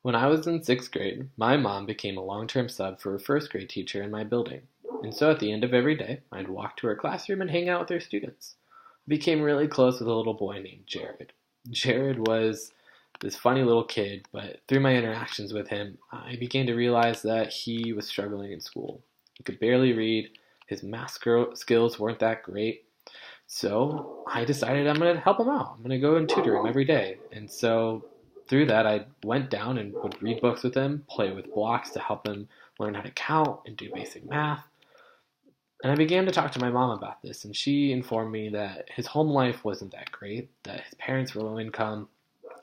When I was in sixth grade, my mom became a long-term sub for a first grade teacher in my building. And so at the end of every day, I'd walk to her classroom and hang out with her students. I became really close with a little boy named Jared. Jared was this funny little kid, but through my interactions with him, I began to realize that he was struggling in school. He could barely read, his skills weren't that great, so I decided I'm going to help him out. I'm going to go and tutor him every day. And so through that, I went down and would read books with him, play with blocks to help him learn how to count and do basic math. And I began to talk to my mom about this, and she informed me that his home life wasn't that great, that his parents were low income,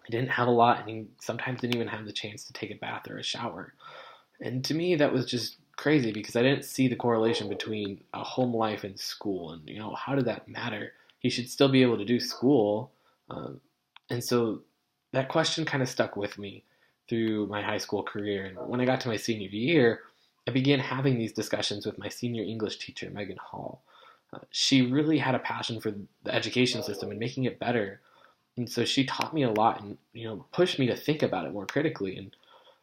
he didn't have a lot, and he sometimes didn't even have the chance to take a bath or a shower. And to me, that was just crazy because I didn't see the correlation between a home life and school. And, how did that matter? He should still be able to do school. Um, and so that question kind of stuck with me through my high school career. And when I got to my senior year, I began having these discussions with my senior English teacher, Megan Hall. She really had a passion for the education system and making it better. And so she taught me a lot and, pushed me to think about it more critically. And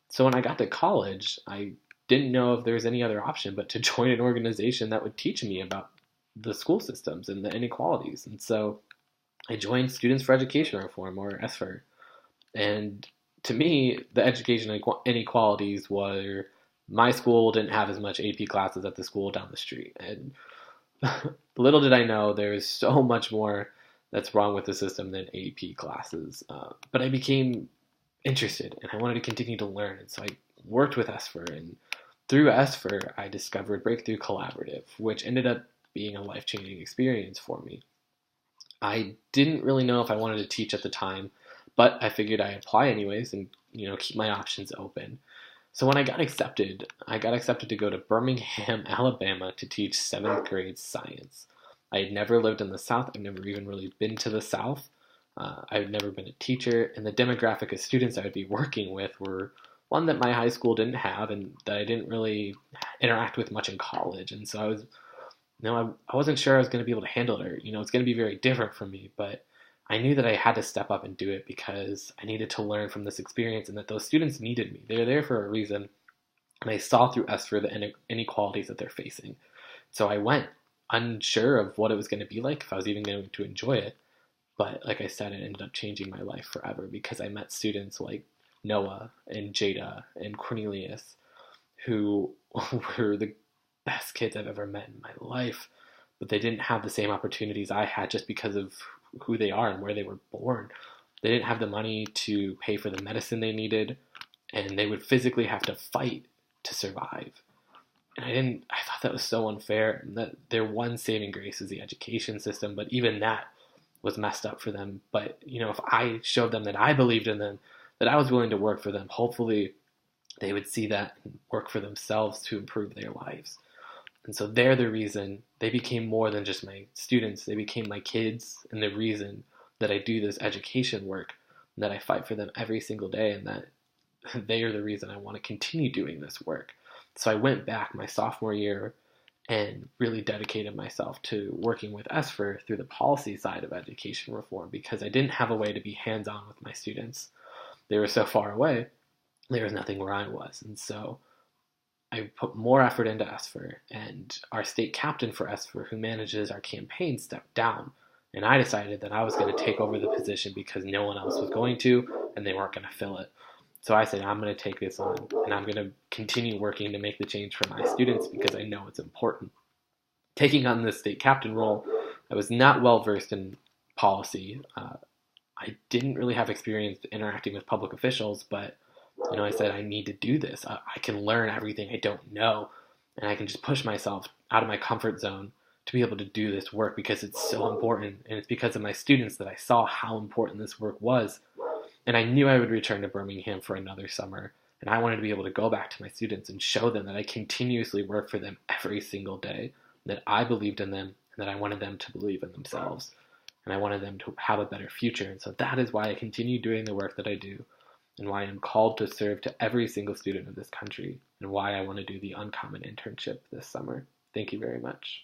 so when I got to college, I didn't know if there was any other option but to join an organization that would teach me about the school systems and the inequalities. And so I joined Students for Education Reform, or SFR. And to me, the education inequalities were my school didn't have as much AP classes at the school down the street. And little did I know there's so much more that's wrong with the system than AP classes. But I became interested and I wanted to continue to learn. And so I worked with SFR, and through SFR, I discovered Breakthrough Collaborative, which ended up being a life-changing experience for me. I didn't really know if I wanted to teach at the time, but I figured I'd apply anyways and, keep my options open. So when I got accepted to go to Birmingham, Alabama to teach seventh grade science. I had never lived in the South. I've never even really been to the South. I've never been a teacher, and the demographic of students I would be working with were one that my high school didn't have and that I didn't really interact with much in college. And so I wasn't sure I was going to be able to handle it, or, it's going to be very different for me, but I knew that I had to step up and do it because I needed to learn from this experience and that those students needed me. They were there for a reason, and I saw through ESFR the inequalities that they're facing. So I went unsure of what it was going to be like, if I was even going to enjoy it. But like I said, it ended up changing my life forever because I met students like Noah and Jada and Cornelius who were the best kids I've ever met in my life, but they didn't have the same opportunities I had just because of who they are and where they were born. They didn't have the money to pay for the medicine they needed, and they would physically have to fight to survive. And I thought that was so unfair, and that their one saving grace is the education system, but even that was messed up for them. But, if I showed them that I believed in them, that I was willing to work for them, hopefully they would see that and work for themselves to improve their lives. And so they're the reason they became more than just my students. They became my kids, and the reason that I do this education work, and that I fight for them every single day, and that they are the reason I want to continue doing this work. So I went back my sophomore year and really dedicated myself to working with ESFR through the policy side of education reform because I didn't have a way to be hands-on with my students. They were so far away, there was nothing where I was. And so I put more effort into ESFR, and our state captain for ESFR, who manages our campaign, stepped down. And I decided that I was going to take over the position because no one else was going to, and they weren't going to fill it. So I said, I'm going to take this on, and I'm going to continue working to make the change for my students because I know it's important. Taking on this state captain role, I was not well versed in policy. I didn't really have experience interacting with public officials, but I said, I need to do this. I can learn everything I don't know, and I can just push myself out of my comfort zone to be able to do this work because it's so important, and it's because of my students that I saw how important this work was. And I knew I would return to Birmingham for another summer, and I wanted to be able to go back to my students and show them that I continuously work for them every single day, that I believed in them, and that I wanted them to believe in themselves, and I wanted them to have a better future. And so that is why I continue doing the work that I do, and why I'm called to serve to every single student of this country, and why I want to do the Uncommon Internship this summer. Thank you very much.